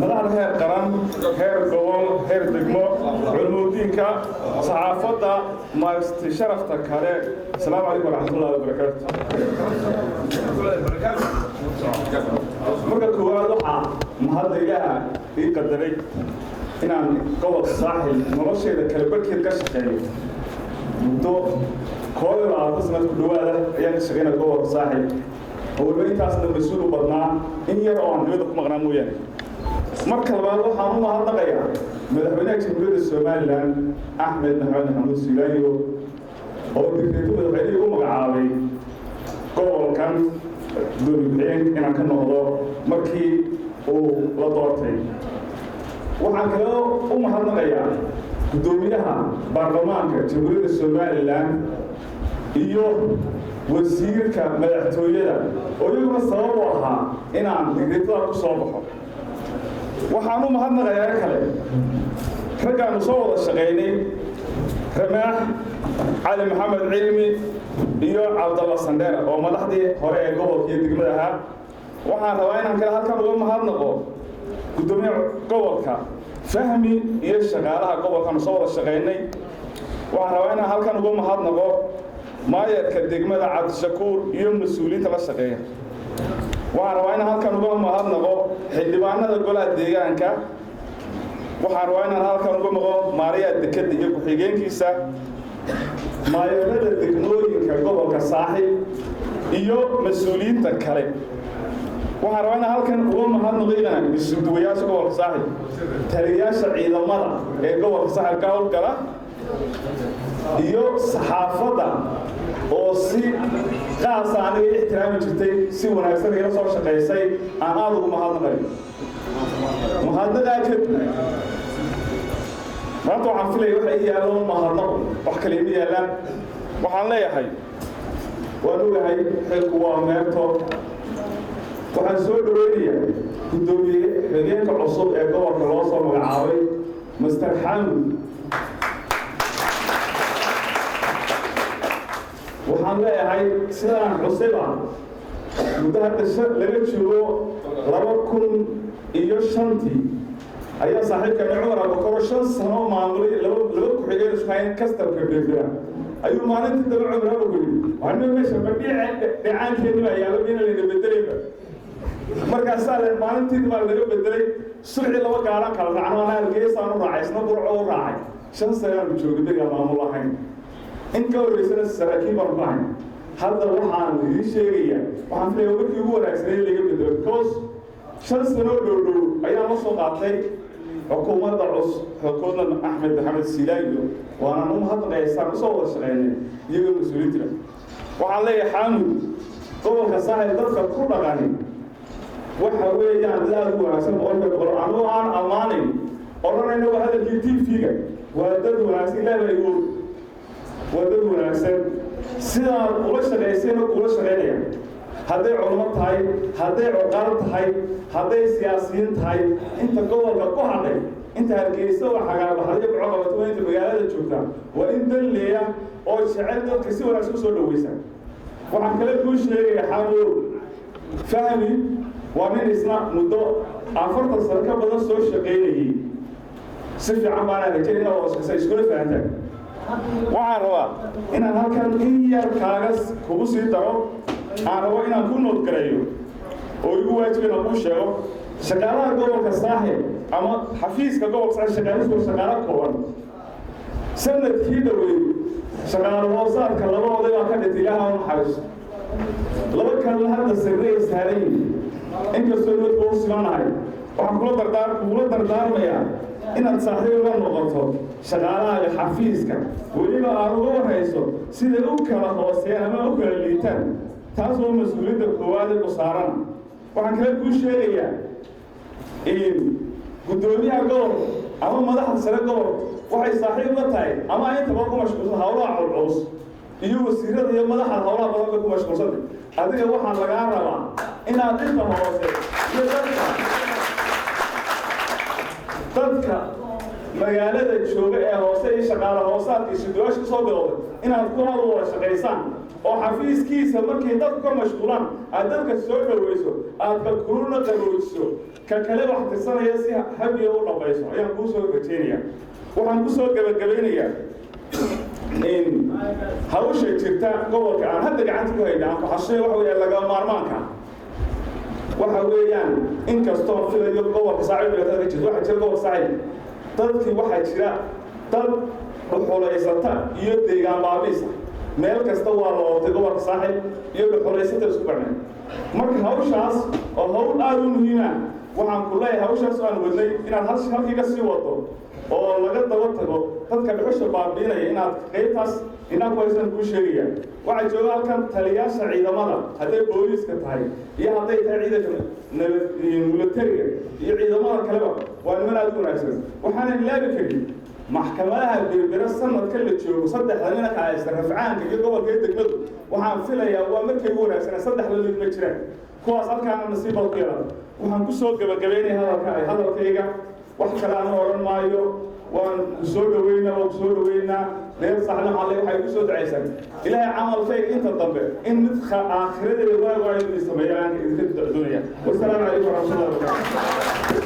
مدحda heer qaran heer gobol heer degmo culumudiinka saxaafadda maarti sharafta kale assalaamu calaykum waraxmatullaahi wabarakaatuh marka koowaad waxaa mahadnaqa ii qadaray inaan gobolka saaxil nolosheeda kala barkeed ka shaqeeyo muddo koob iyo labaatan sanad ku dhawaada ayaan ka shaqeynaa gobolka saaxil oo intaasna mas-uul u badnaa in yar oo aan dibadda ku maqnaa mooyaane marka labaad waxaan u mahadnaqayaa madaxweynaha jamhuuriyadda somalilan axmed maxamed xamuud siilaayo oo digreeto madaxweynihii u magacaabay gobolkan dowlad-bixin inaan ka noqdo markii uu la doortay waxaan kaloo u mahadnaqayaa guddoomiyaha baarlamaanka jamhuuriyadda somalilan iyo wasiirka madaxtooyada oo iyaguna sabab u ahaa inaan digreetada ku soo baxo waxaan u mahadnaqayaa kale raggaanu soo wada shaqaynay ramaax cali maxamed cilmi iyo cabdalla sandheera oo madaxdii hore ee gobolka iyo degmada ahaa waxaan rabaa inaan kale halkan uga mahadnaqo guddoomiyaha gobolka fahmi iyo shaqaalaha gobolkaanu soo wada shaqaynay waxaan rabaa inaan halkan uga mahadnaqo maayarka degmada cabdishakuur iyo mas-uuliyiinta la shaqeeya waxaan rabaa inaan halkan uga mahadnaqo xildhibaanada golaha deegaanka waxaan rabaa inaan halkan uga maqo maariyaha dekeda iyo ku-xigeenkiisa maayarada degmooyinka gobolka saaxil iyo mas-uuliyiinta kale waxaan rabaa inaan halkan uga mahadnaqo iyagana isuduwayaasha gobolka saaxil taliyayaasha ciidamada ee gobolka saaxil ka howlgala iyo saxaafadda oo si qaasa aniga ixtiraami jirtay si wanaagsan ila soo shaqaysay aan aad ugu mahadnaqayo mahadnaqaa kadib maanta waxaan filaya waxa ii yaallo mahadnaqo wax kale ima yaallaan waxaan leeyahay waan ogahay xilku waa meerto waxaan soo dhaweynayaa guddoomiye xigeenka cusub ee gobolka loo soo magacaabay master xamud waxaan leeyahay sidaan cusayba muddo hadda laga joogo 2005 ayaa saaxiibkani cumar abukaro 5 sano maamulay laba ku-xigeen isku hayn kastabka berbera ayuu maalintii daba cumar abukaro waxaana meesha badhiicaankeedii baa yaalo in layna bedelayba markaasaa le maalintii baa laga bedelay sulci laba gaaraan kala raacno anaa hargeysaan u raacay isna burco u raacay 5 sanaanu joogay degaa maamul ahayn in ka horeysana saraakiin baan ku ahay hadda waxaan idiin sheegayaa waxaan filaya markii ugu wanaagsanay laga bedelo because 5 sano dhow ayaan la soo qaatay xukuumadda xukuumadda axmed maxamed siilaayo waana u mahadnaqaysaan usoo wada shaqeynay iyagoo mas-uuliyiinta waxaan leeyahay xaamud gobolka saaxil dadka ku dhaqani waxa weeyaan dad aad u wanaagsan boqolkiiba boqol anuu aan ammaanayn odhanayna waa hadalkii tv-ga waa dad wanaagsan ilaahi baa igu wadad wanaagsan sidaan ula shaqaysayna kula shaqaynaya hadday culmo tahay hadday cuqaal tahay hadday siyaasiyiin tahay inta gobolka ku hadhay inta hargeysa oo xagaabaxayo coqabato waa inta magaalada joogta waa in danleeya oo jecel dadka si wanaagsan u soo dhawaysa waxaan kale kuu sheegaya xamuud fahmi waa nin isna muddo 40 sano ka badan soo shaqaynayay si fiican baana rajay inaa wada shaqaysa iskula fahantaan waxaan rabaa inaan halkan in yar kaagas kugu sii daro aan rabo inaan ku noodgareeyo oo igu waajib inaan kuu sheego shaqaalaha gobolka saaxil ama xafiiska gobolka saaxil shaqaalihiisu shaqaalo kooban sanadkii dhaweey shaqaalo hoosaadka laba oday baa ka dhintay ilaaha u naxariiso laba kalena hadda sirre ay saaran yihiin inkastoo nodka u simanahay waxaan kugula dardaarmayaa inaad saaxiib la noqoto shaqaalaha xafiiska weliba aad uga warayso sida u kala hooseeyaan ama u kala liitaan taas oo mas-uuliyadda koowaad ku saaran waxaan kale kuu sheegayaa in guddoomiyaha gobol ama madaxda sare gobol waxay saaxiib la tahay ama intaba ku mashquulsan howlaha culculus iyo wasiirada iyo madaxda howlaha badanka ku mashquulsantay adiga waxaa lagaa rabaa inaad inta hoose iyo dadka magaalada jooga ee hoose iyo shaqaale hoosaadka iyo siduwaasha kasoo bilowday inaad ku hor wada shaqaysaan حفيز كيسة مركي دقة مشغولان أدلك السؤال ويسو أتذكرون ترويسو ككلام واحد السنة يسي هبي أول ربيسو يعني بوسو بتينيا وحنبوسو قبلينيا إن هوش ترتا قوة كان هذا قاعد تقول هيدا فحشي وحوي لقى مارمانكا وحويان إن كستون في اليوم قوة صعيب ولا ترى واحد جل قوة صعيب تذكي واحد شراء تذ الحولا يسطا يدي عن بابيسا meel kasta waa loo waqti gobolka saaxil iyo xoreysadda isku barnay marka hawshaas oo hawl aad u muhiim ah waxaan ku leeyahay hawshaas aan wadnay inaad halkii ka sii wado oo laga daba tago dadka dhuxusha baabiinaya inaad qaybtaas inaad waysan ku sheegayaan waxa jooga halkan taliyaasha ciidamada hadday booliiska tahay iyo hadday tahay ciidanka militariga iyo ciidamada kaleba waa niman aad u wanaagsan waxaan ilaabi karin maxkamadaha berbera sanadka la joogo saddex nin ka haysta rafcaanka iyo gobolka degmadu waxaan filayaa waa markay ugu wanaagsan saddex mid ma jiraan kuwaas halkaan nasiib u yeelay waxaan ku soo gabagabeynay hadalkayga wax kale aan oran maayo waan soo dhaweynaa meel saxna xalay waxay ku soo dacaysan ilaahay camalkayga inta dambe in mid aakhirada waayo ay sameeyaan idinka dunya wassalaamu calaykum wa rahmatullahi wa barakatuh